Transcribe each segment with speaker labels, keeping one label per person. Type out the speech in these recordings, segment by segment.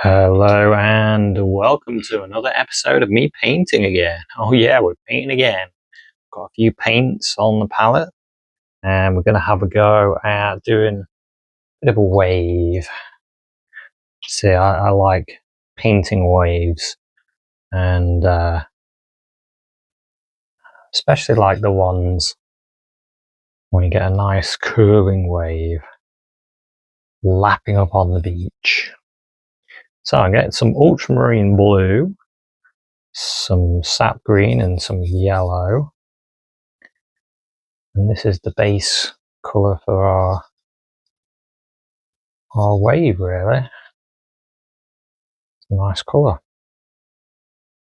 Speaker 1: Hello and welcome to another episode of me painting again. Oh yeah, we're painting again. Got a few paints on the palette and we're going to have a go at doing a bit of a wave. See, I like painting waves and especially like the ones when you get a nice curling wave lapping up on the beach. So I'm getting some ultramarine blue, some sap green and some yellow. And this is the base colour for our wave, really. It's a nice colour.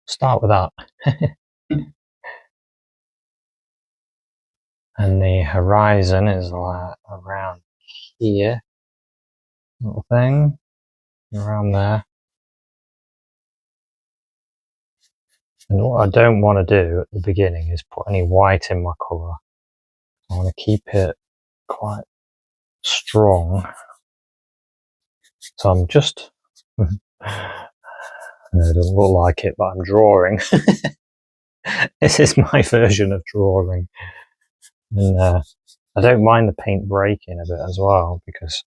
Speaker 1: Start with that. And the horizon is like around here. Little thing. Around there. And what I don't want to do at the beginning is put any white in my colour. I want to keep it quite strong. So I'm just... no, it doesn't look like it, but I'm drawing. This is my version of drawing. And I don't mind the paint breaking a bit as well, because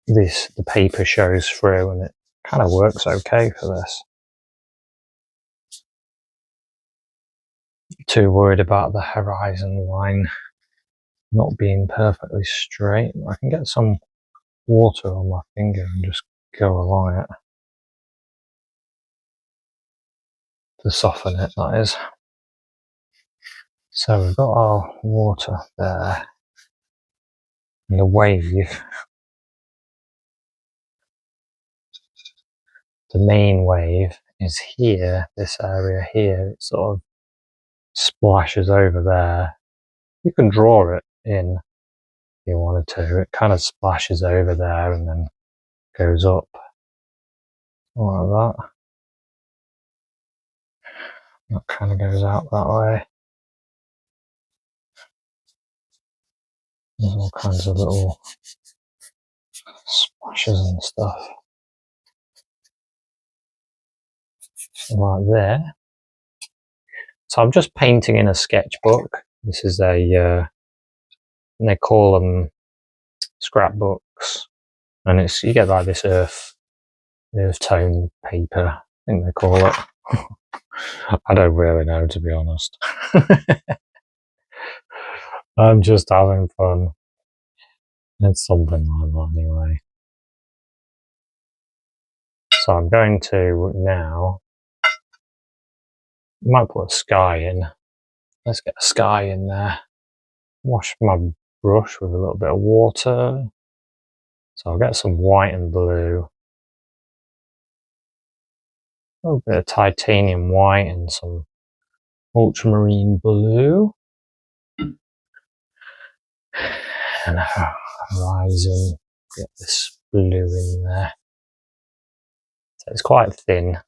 Speaker 1: the paper shows through and it kind of works okay for this. Too worried about the horizon line not being perfectly straight. I can get some water on my finger and just go along it to soften it, that is. So we've got our water there, and the wave, the main wave is here, this area here. It sort of splashes over there. You can draw it in if you wanted to. It kind of splashes over there and then goes up like that. That kind of goes out that way. There's all kinds of little splashes and stuff like there. So I'm just painting in a sketchbook. This is a they call them scrapbooks, and it's, you get like this earth tone paper, I think they call it. I don't really know, to be honest. I'm just having fun. It's something like that anyway. So I'm going to now, might put a sky in. Let's get a sky in there. Wash my brush with a little bit of water. So I'll get some white and blue. A little bit of titanium white and some ultramarine blue. And a horizon. Get this blue in there. So it's quite thin.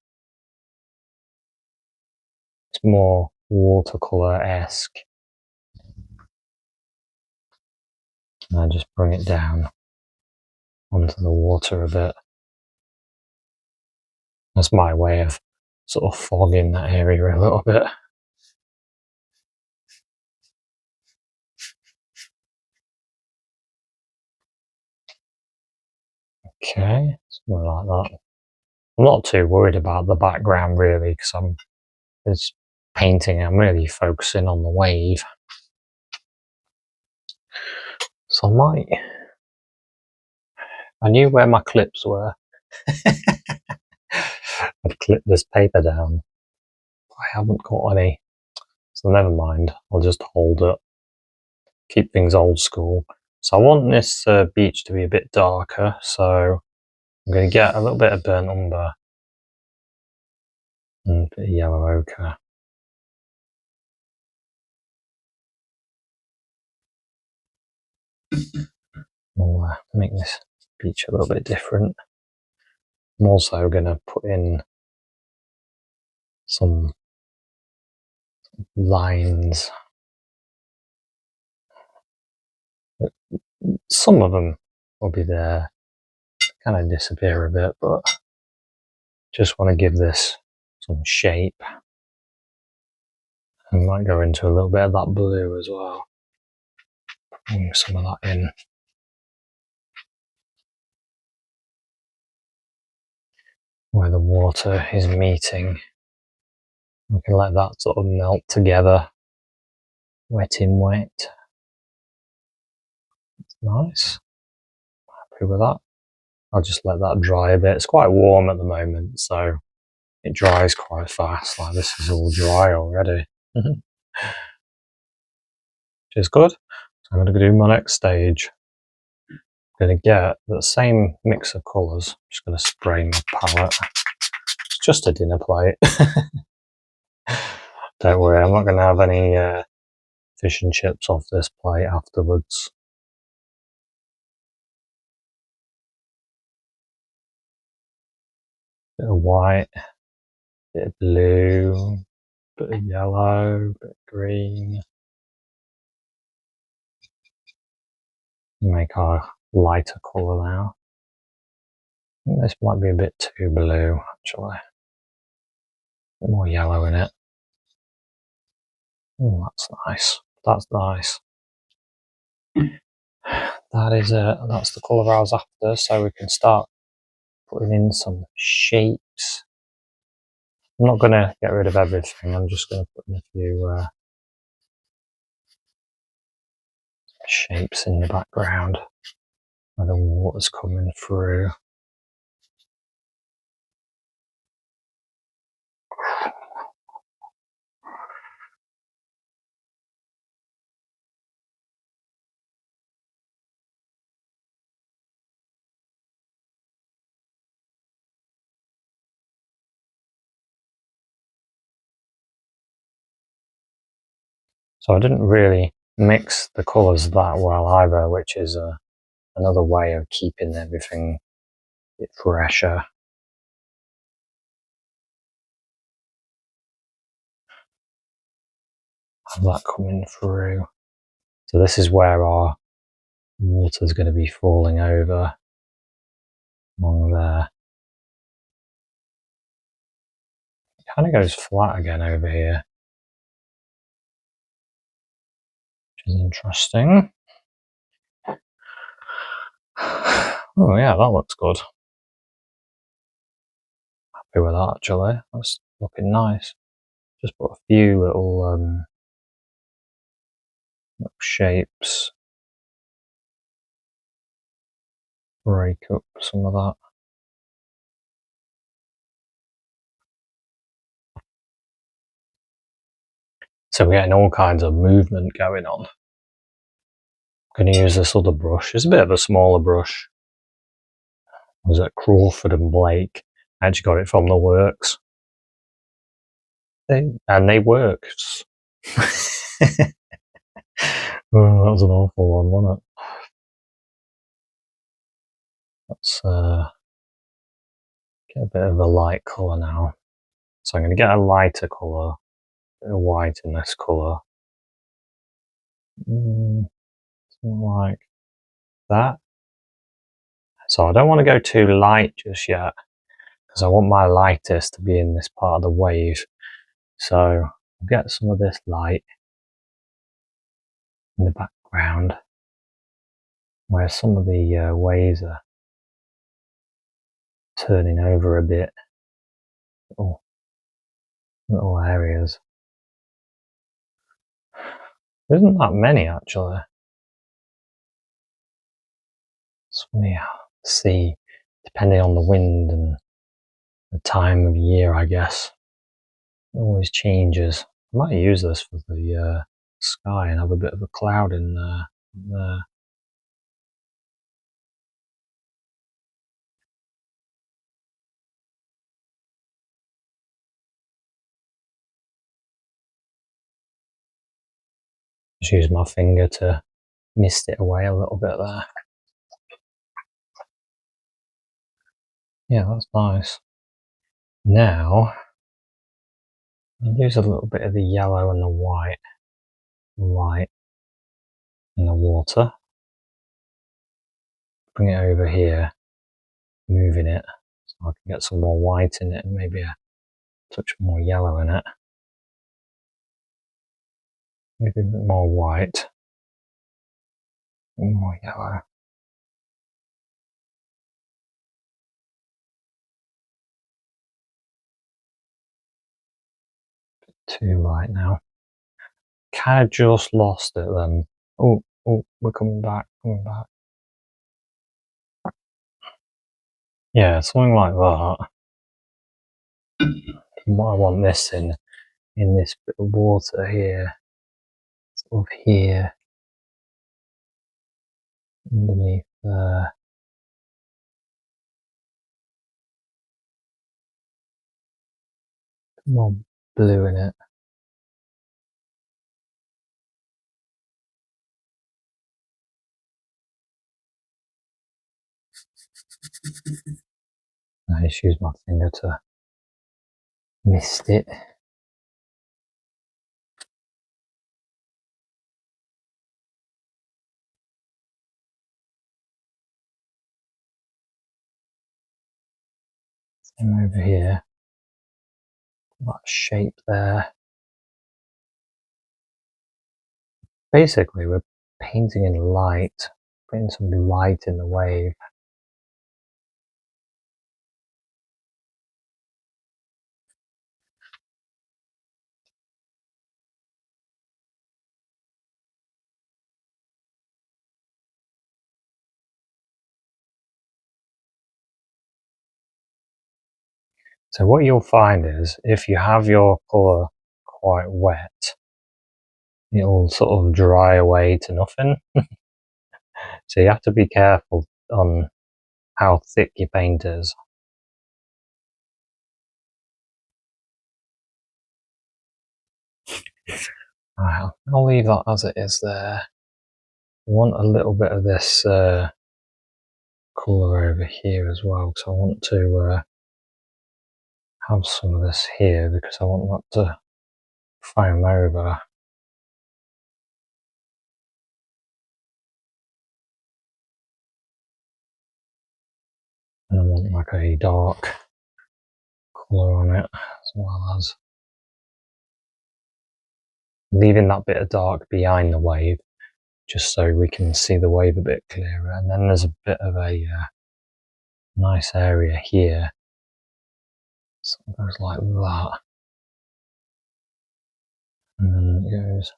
Speaker 1: It's more watercolour-esque. And I just bring it down onto the water a bit. That's my way of sort of fogging that area a little bit. Okay, something like that. I'm not too worried about the background really, because I'm just painting. I'm really focusing on the wave. So I knew where my clips were. I'd clip this paper down. I haven't got any, so never mind. I'll just hold it. Keep things old school. So I want this beach to be a bit darker, so I'm going to get a little bit of burnt umber and a bit of yellow ochre. We'll make this beach a little bit different. I'm also going to put in some lines. Some of them will be there, kind of disappear a bit, but Just want to give this some shape. I might go into a little bit of that blue as well. Bring some of that in. Where the water is meeting. We can let that sort of melt together. Wet in wet. Nice. Happy with that. I'll just let that dry a bit. It's quite warm at the moment, so it dries quite fast. Like this is all dry already. Which is good. So I'm going to do my next stage. I'm going to get the same mix of colours. I'm just going to spray my palette. It's just a dinner plate. Don't worry, I'm not going to have any fish and chips off this plate afterwards. Bit of white, bit of blue, bit of yellow, bit of green. Make our lighter colour now. I think this might be a bit too blue, actually. A bit more yellow in it. Oh, that's nice. That's nice. That is it. That's the colour I was after, so we can start putting in some shapes. I'm not going to get rid of everything. I'm just going to put in a few shapes in the background where the water's coming through. So I didn't really mix the colours that well either, which is another way of keeping everything a bit fresher. Have that coming through. So this is where our water's going to be falling over along there. It kind of goes flat again over here, which is interesting. Oh yeah, that looks good. Happy with that actually. That's looking nice. Just put a few little shapes. Break up some of that. So we're getting all kinds of movement going on. I'm going to use this other brush. It's a bit of a smaller brush. It was at Crawford and Blake. I actually got it from the works. They works. Oh, that was an awful one, wasn't it? Let's get a bit of a light colour now. So I'm going to get a lighter colour, a bit of white in this colour. Something like that. So I don't want to go too light just yet, because I want my lightest to be in this part of the wave. So I'll get some of this light in the background, where some of the waves are turning over a bit. Little areas. There isn't that many actually. It's funny how the sea, depending on the wind and the time of year, I guess, it always changes. I might use this for the sky and have a bit of a cloud in there. Just use my finger to mist it away a little bit there. Yeah, that's nice. Now, I'll use a little bit of the yellow and the white light in the water. Bring it over here, moving it. So I can get some more white in it and maybe a touch more yellow in it. Maybe a bit more white, a bit more yellow. Too light now. Kind of just lost it then. Oh, we're coming back, Yeah, something like that. What I want this in this bit of water here, sort of here, underneath there. More blue in it. I just use my finger to mist it. Same over here. That shape there. Basically, we're painting in light, putting some light in the wave. So what you'll find is, if you have your colour quite wet, it'll sort of dry away to nothing. So you have to be careful on how thick your paint is. Right, I'll leave that as it is there. I want a little bit of this colour over here as well, so I want to have some of this here because I want that to foam over. And I want like a dark colour on it, as well as leaving that bit of dark behind the wave, just so we can see the wave a bit clearer. And then there's a bit of a nice area here, so it goes like that, and then it goes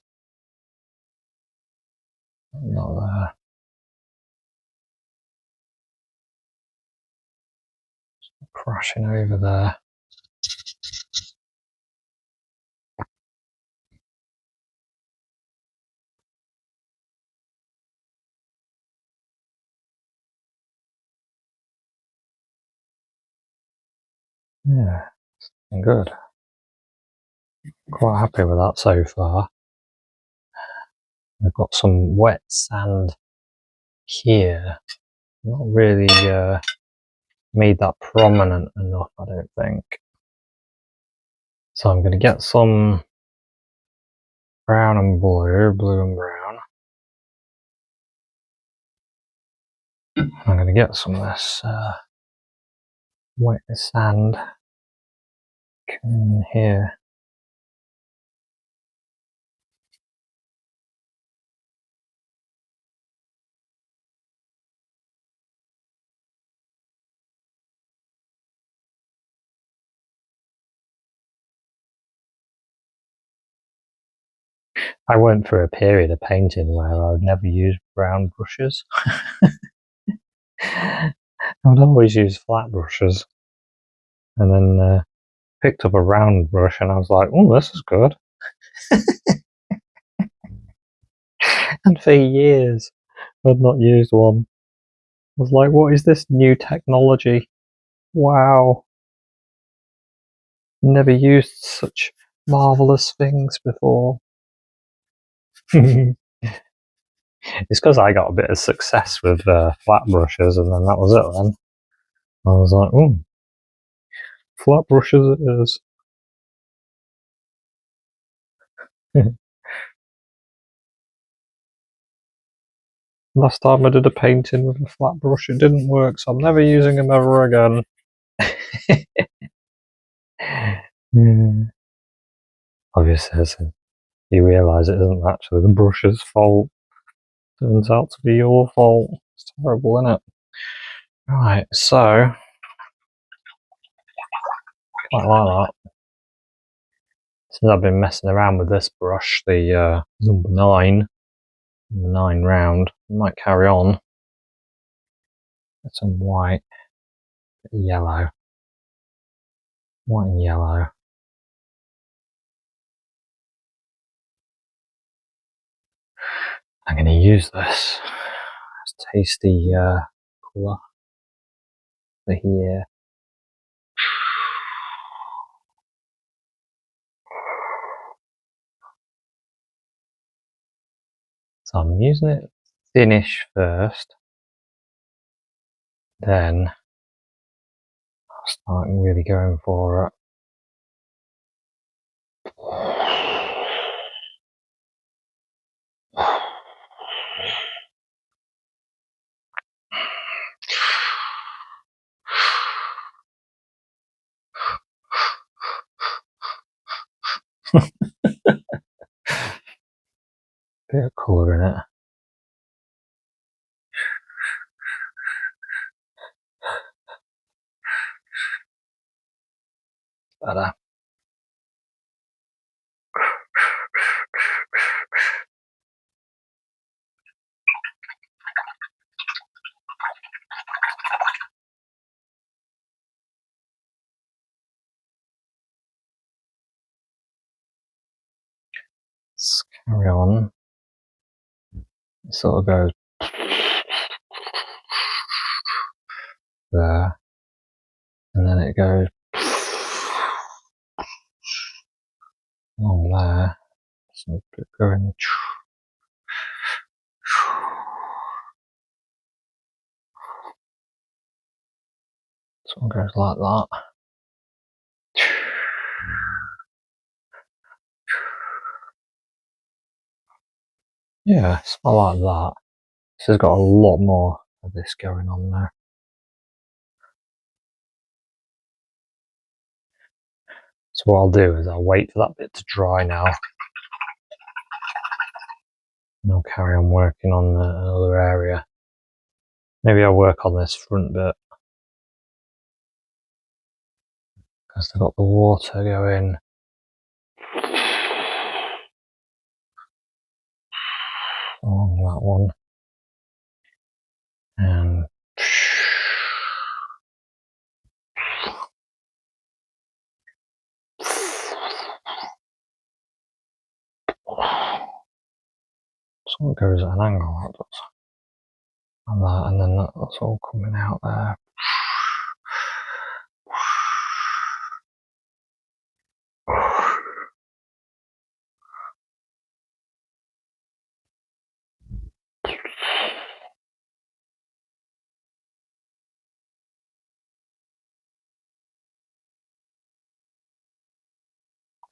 Speaker 1: not there. Crashing over there. Yeah, good. Quite happy with that so far. I've got some wet sand here. Not really made that prominent enough, I don't think. So I'm going to get some brown and blue and brown. I'm going to get some of this wet sand in here. I went through a period of painting where I would never use brown brushes. I would always use flat brushes. And then picked up a round brush and I was like, oh, this is good. And for years I'd not used one. I was like, what is this new technology? Wow. Never used such marvellous things before. It's because I got a bit of success with flat brushes, and then that was it then. I was like, oh, flat brushes it is. Last time I did a painting with a flat brush, it didn't work, so I'm never using them ever again. Mm. Obviously, you realise it isn't actually the brush's fault. Turns out to be your fault. It's terrible, isn't it? Right, so quite like that. Since I've been messing around with this brush, the number 9 round, I might carry on. Get some white, yellow, white and yellow. I'm going to use this. It's tasty colour for here. So I'm using it thinnish first, then I'll start really going for it. Bit of colour in it. Better. Let's carry on. It sort of goes there, and then it goes along there. So going. So it goes like that. Yeah, it's not like that. This has got a lot more of this going on there. So what I'll do is I'll wait for that bit to dry now. And I'll carry on working on another area. Maybe I'll work on this front bit. Because they've got the water going along that one. And so it goes at an angle, that does. And that, and then that's all coming out there.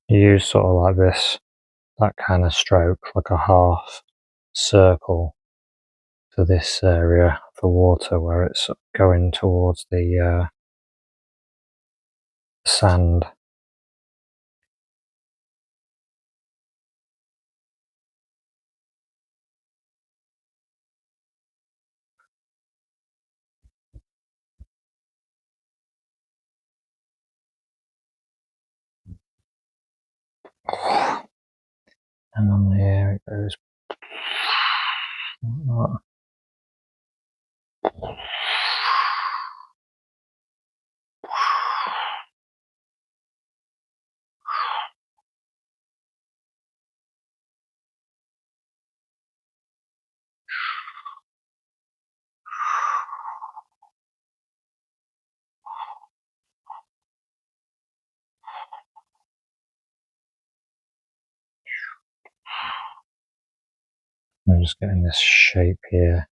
Speaker 1: You use sort of like this, that kind of stroke, like a half circle for this area for water where it's going towards the sand. And on here it goes like that. I'm just getting this shape here.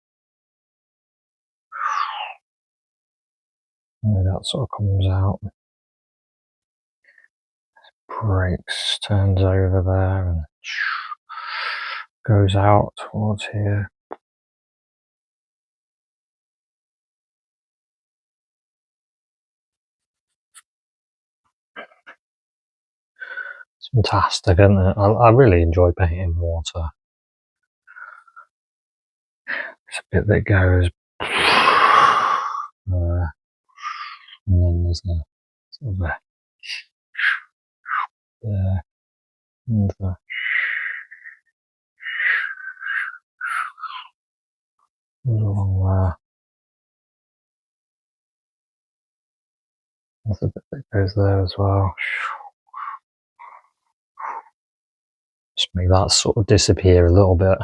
Speaker 1: And that sort of comes out, breaks, turns over there, and goes out towards here. Fantastic, isn't it? I really enjoy painting water. It's a bit that goes and then there's a sort of a there and the along there. There's a bit that goes there as well. Just make that sort of disappear a little bit.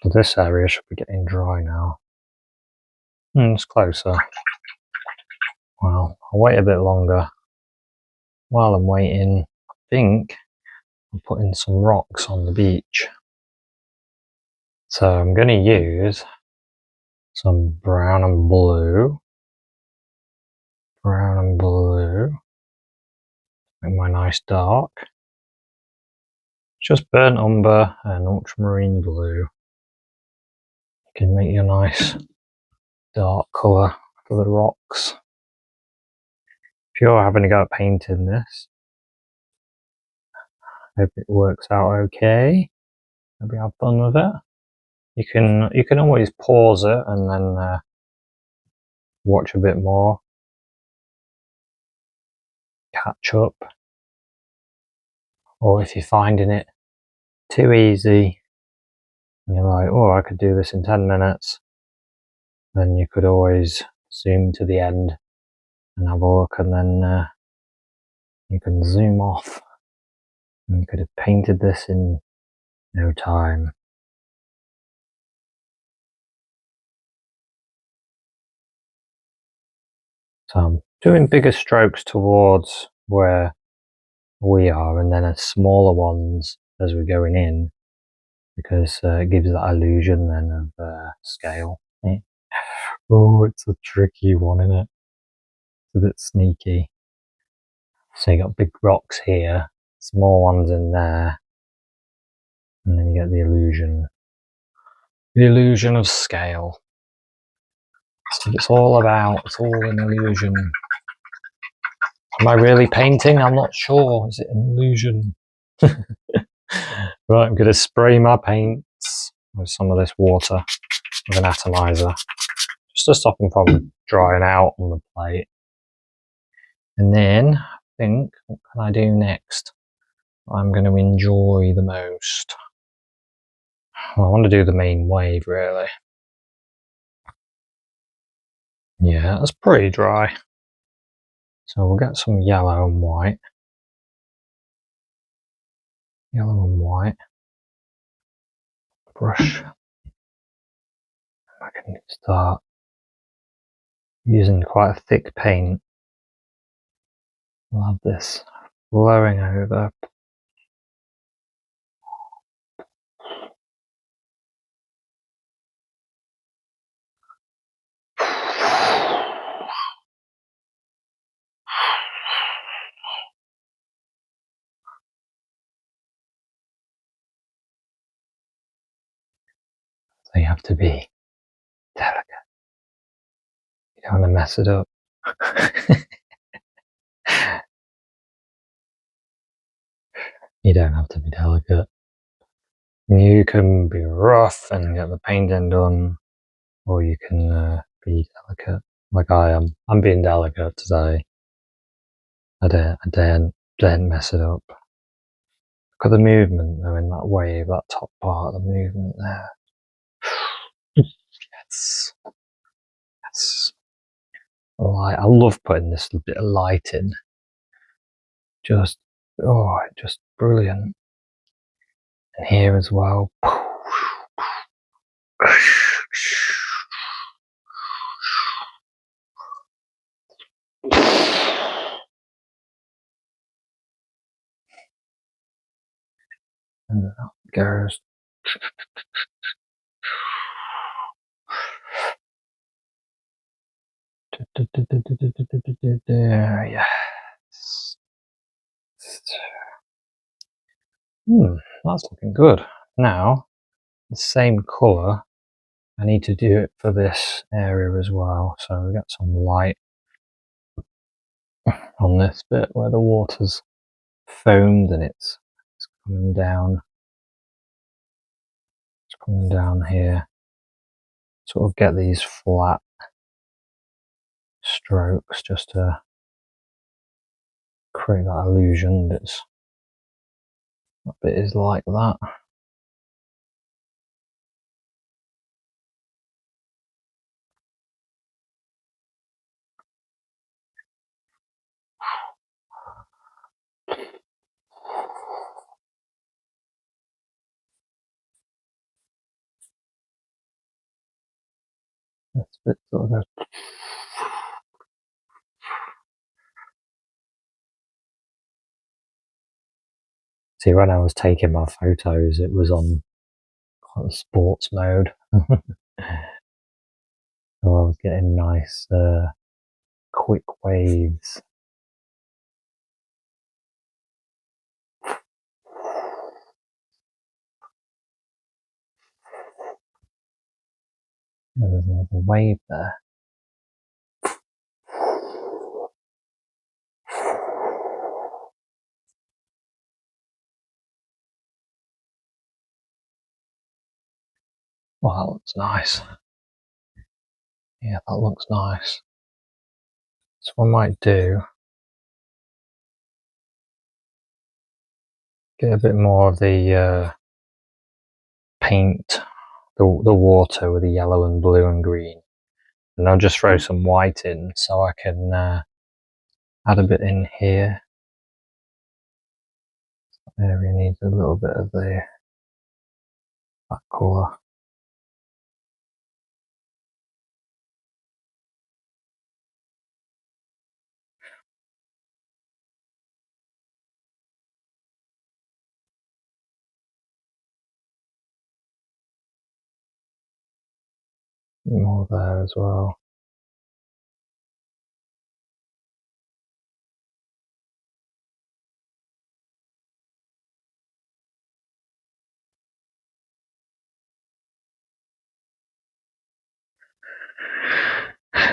Speaker 1: But this area should be getting dry now. It's closer. Well, I'll wait a bit longer. While I'm waiting, I think I'm putting some rocks on the beach. So I'm going to use some brown and blue. Brown and blue. Make my nice dark. Just burnt umber and ultramarine blue. You can make your nice dark colour for the rocks. If you're having a go at painting this, hope it works out okay. Maybe have fun with it. You can always pause it and then watch a bit more, catch up. Or if you're finding it too easy and you're like, oh, I could do this in 10 minutes, then you could always zoom to the end and have a look, and then you can zoom off and you could have painted this in no time. So I'm doing bigger strokes towards where we are and then a smaller ones as we're going in, because it gives that illusion then of scale. Oh, it's a tricky one, isn't it? It's a bit sneaky. So you got big rocks here, small ones in there, and then you get the illusion of scale. That's what it's all about. It's all an illusion. Am I really painting? I'm not sure. Is it an illusion? Right, I'm going to spray my paints with some of this water with an atomizer, just to stop them from drying out on the plate. And then I think, what can I do next? I'm going to enjoy the most. Well, I want to do the main wave, really. Yeah, that's pretty dry. So we'll get some yellow and white. Yellow and white. Brush. I can start using quite a thick paint. We'll have this flowing over. So you have to be delicate. You don't want to mess it up. You don't have to be delicate. You can be rough and get the painting done, or you can be delicate, like I am. I'm being delicate today. I daren't mess it up. Look at the movement though in that wave, that top part of the movement there. Yes. Yes. Light. I love putting this bit of light in. Just brilliant. And here as well. And that goes. Yes. That's looking good. Now, the same colour, I need to do it for this area as well. So we got some light on this bit where the water's foamed and it's coming down. It's coming down here. Sort of get these flat strokes just to create that illusion that bit is like that. This bit sort of goes. See, when I was taking my photos, it was on sports mode. So I was getting nice quick waves. There's another wave there. Well, that looks nice. Yeah, that looks nice. So what I might do, get a bit more of the paint, the water with the yellow and blue and green. And I'll just throw some white in so I can add a bit in here. That area needs a little bit of that colour. More there as well.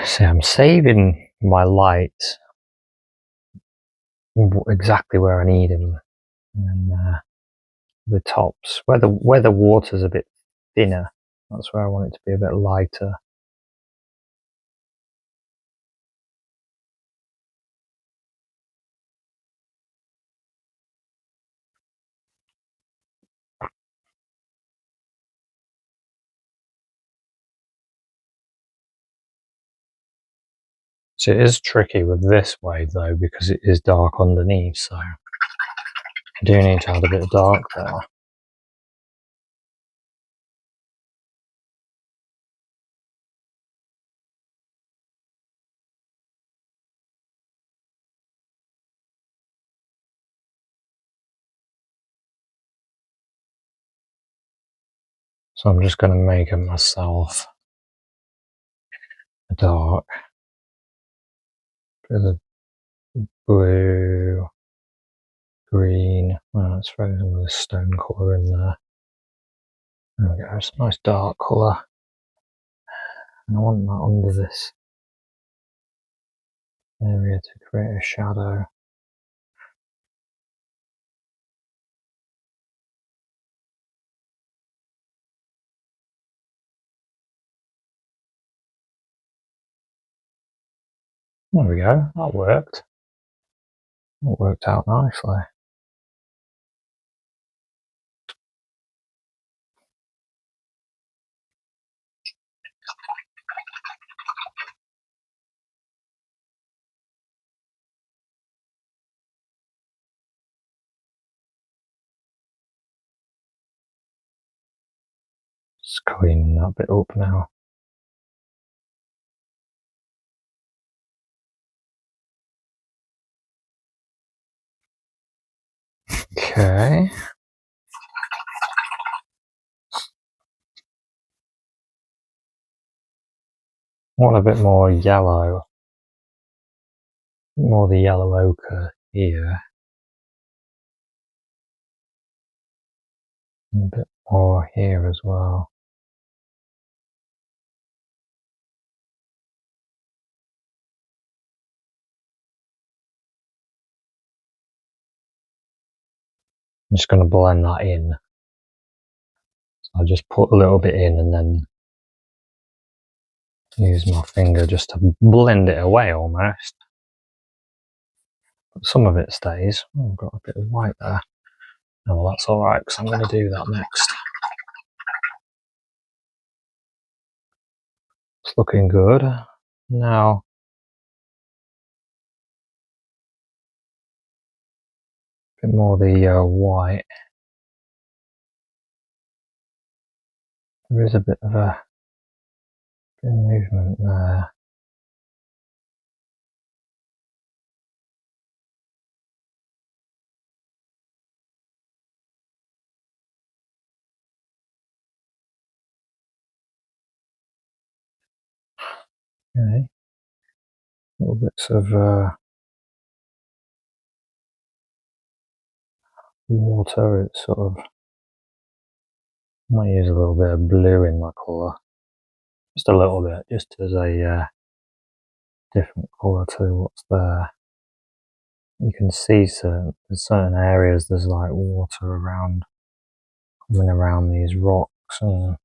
Speaker 1: See, I'm saving my lights exactly where I need them, and then the tops where the water's a bit thinner. That's where I want it to be a bit lighter. So it is tricky with this wave though, because it is dark underneath, so I do need to add a bit of dark there. So I'm just going to make it myself a dark, bit of blue, green. Well, let's throw some of this stone colour in there. There we go, it's a nice dark colour. And I want that under this area to create a shadow. There we go, that worked. That worked out nicely. Just cleaning that bit up now. Okay. Want a bit more yellow. More the yellow ochre here. And a bit more here as well. I'm just going to blend that in. So I just put a little bit in and then use my finger just to blend it away almost. But some of it stays. Oh, I've got a bit of white there. Oh, well, that's alright because I'm going to do that next. It's looking good. Now, a bit more the white. There is a bit of movement there. Okay. Little bits of water. It's sort of, I might use a little bit of blue in my colour. Just a little bit, just as a different colour to what's there. You can see there's certain areas there's like water around, coming around these rocks, and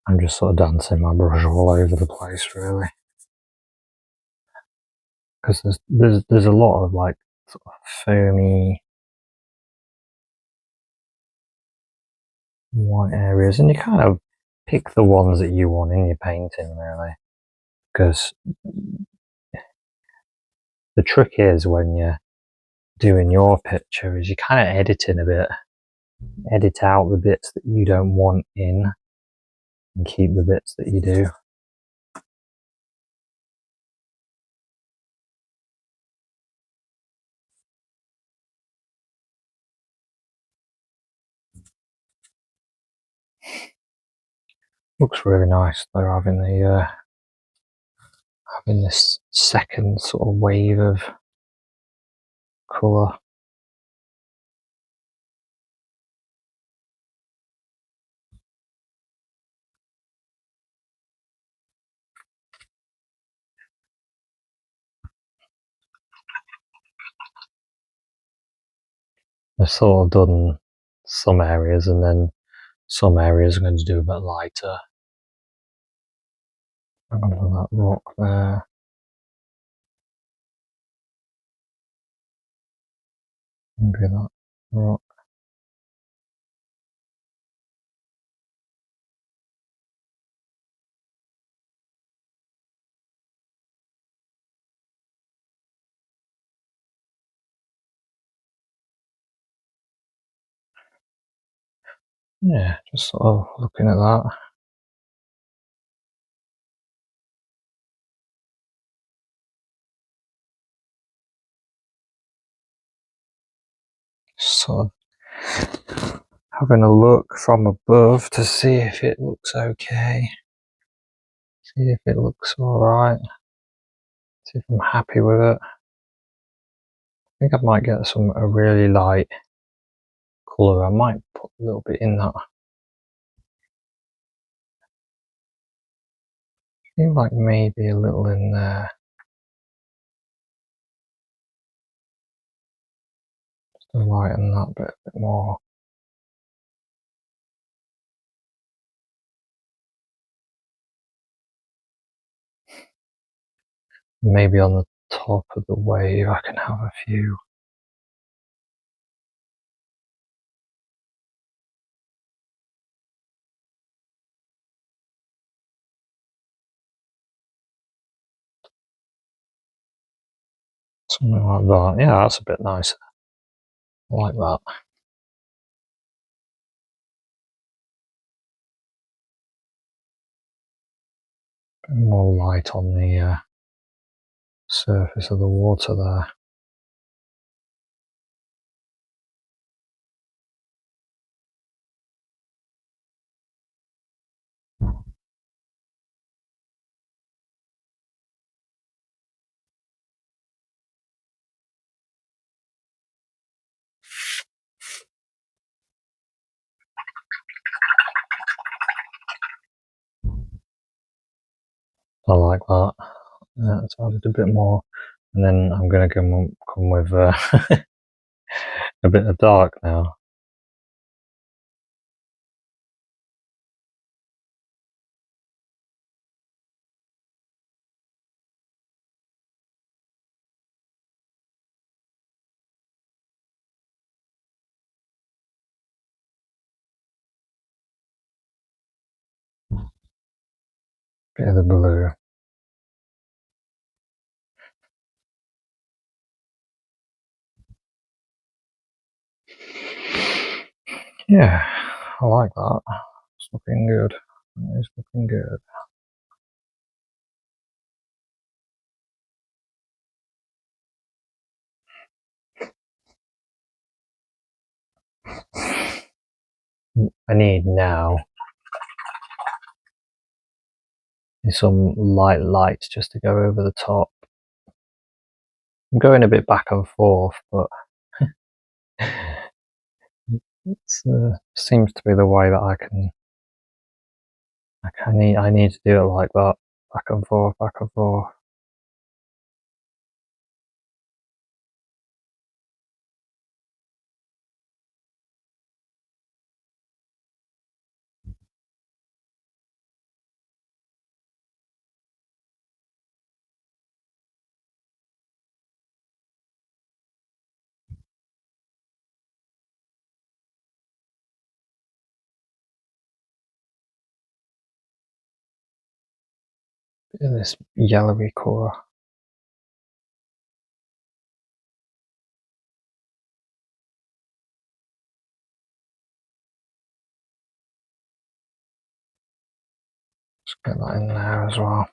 Speaker 1: I'm just sort of dancing my brush all over the place really, because there's a lot of like sort of foamy white areas, and you kind of pick the ones that you want in your painting really, because the trick is when you're doing your picture is you kind of editing a bit, edit out the bits that you don't want in and keep the bits that you do. Looks really nice though, having this second sort of wave of colour. I've sort of done some areas, and then some areas I'm going to do a bit lighter. I'm going to put that rock there. Maybe that rock. Yeah, just sort of looking at that. Sort of having a look from above to see if it looks okay. See if it looks alright. See if I'm happy with it. I think I might get a really light colour. I might put a little bit in that. I feel like maybe a little in there. Just to lighten that bit a bit more. Maybe on the top of the wave I can have a few. Something like that. Yeah, that's a bit nicer. I like that. Bit more light on the surface of the water there. I like that. Let's add a bit more, and then I'm going to come with a bit of dark now. Bit of the blue. Yeah, I like that. It's looking good. It's looking good. I need now is some light lights just to go over the top. I'm going a bit back and forth, but it seems to be the way that I need to do it like that, back and forth, back and forth. Bit of this yellowy colour. Just get that in there as well.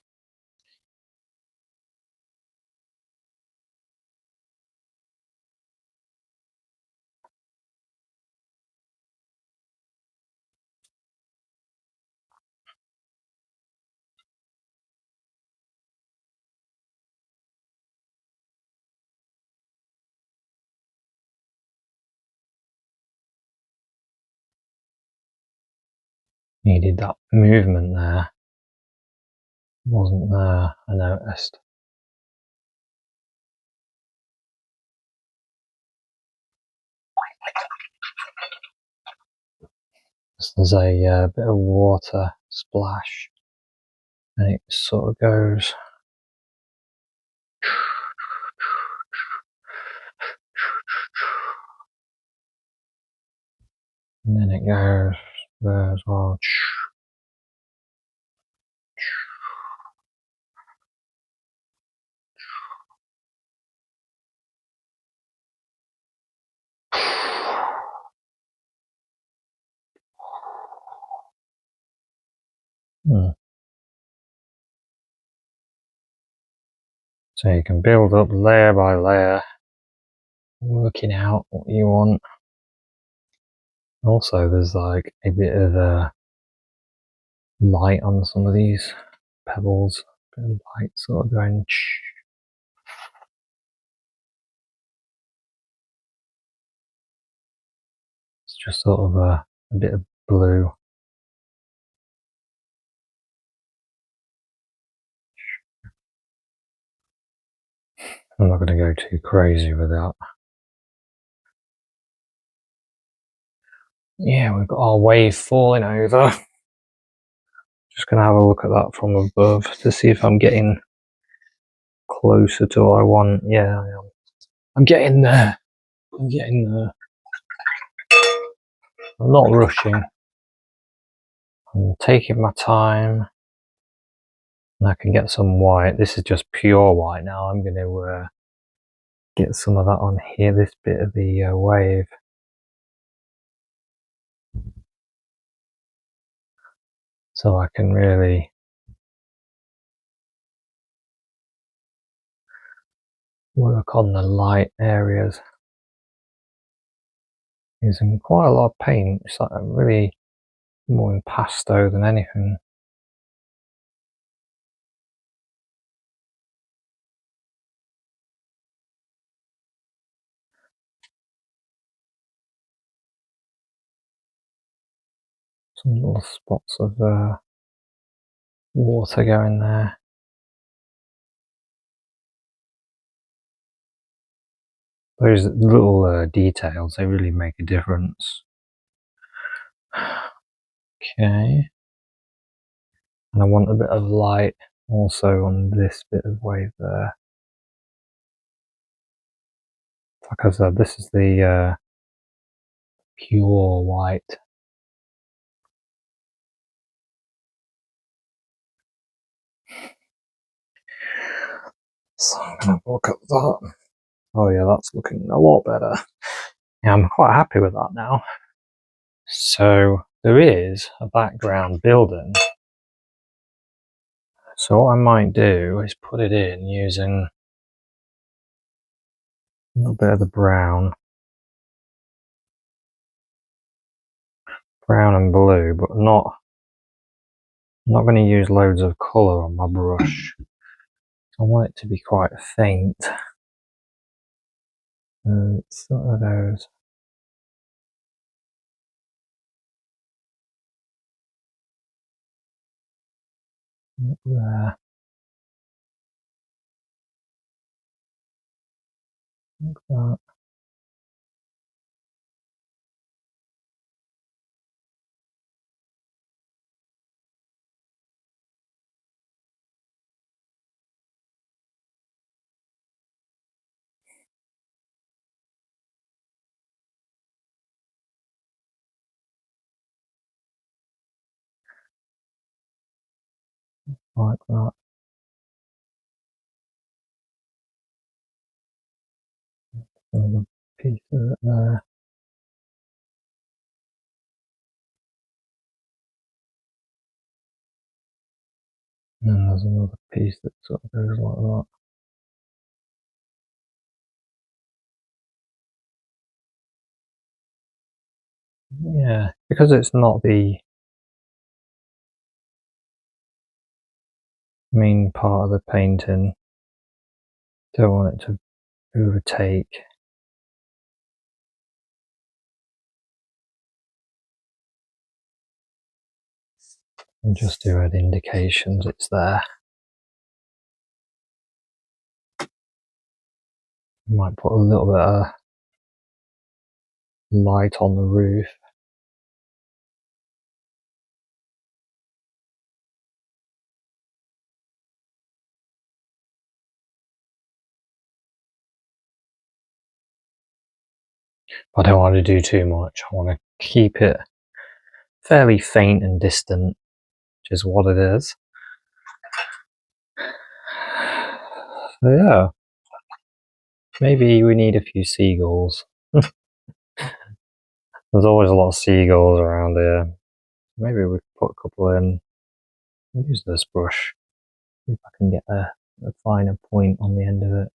Speaker 1: Needed that movement there. Wasn't there, I noticed. There's a bit of water splash, and it sort of goes. And then it goes there as well. So you can build up layer by layer, working out what you want. Also, there's like a bit of light on some of these pebbles, a bit of light sort of going. It's just sort of a bit of blue. I'm not going to go too crazy with that. Yeah, we've got our wave falling over. Just going to have a look at that from above to see if I'm getting closer to what I want. Yeah, I am. I'm getting there. I'm getting there. I'm not rushing. I'm taking my time. And I can get some white. This is just pure white now. I'm going to get some of that on here, this bit of the wave. So I can really work on the light areas using quite a lot of paint. It's like really more in pasto than anything. Some little spots of water going there. Those little details, they really make a difference. Okay. And I want a bit of light also on this bit of wave there. Like I said, this is the pure white. So I'm going to look at that. Oh yeah, that's looking a lot better. Yeah, I'm quite happy with that now. So there is a background building. So what I might do is put it in using a little bit of the brown and blue, but not going to use loads of colour on my brush. I want it to be quite faint. Some of those. There. Like that. Like that. Another piece of it there. And there's another piece that sort of goes like that. Yeah, because it's not the main part of the painting, don't want it to overtake. And just do add indications it's there. Might put a little bit of light on the roof. But I don't want to do too much. I want to keep it fairly faint and distant, which is what it is. So yeah, maybe we need a few seagulls. There's always a lot of seagulls around here. Maybe we could put a couple in. Use this brush. See if I can get a finer point on the end of it.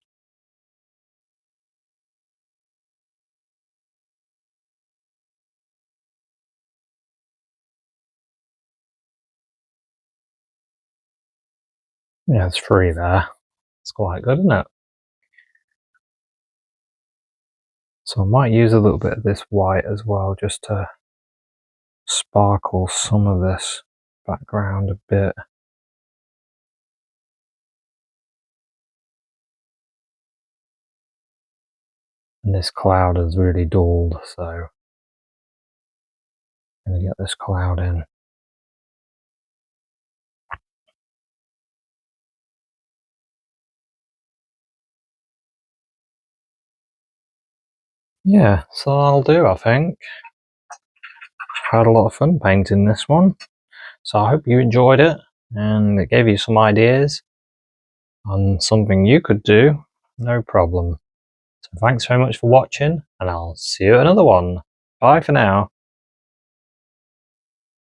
Speaker 1: Yeah, it's free there. It's quite good, isn't it? So I might use a little bit of this white as well, just to sparkle some of this background a bit. And this cloud is really dulled, so I'm going to get this cloud in. Yeah, so that'll do, I think. Had a lot of fun painting this one. So I hope you enjoyed it and it gave you some ideas on something you could do, no problem. So thanks very much for watching and I'll see you at another one. Bye for now.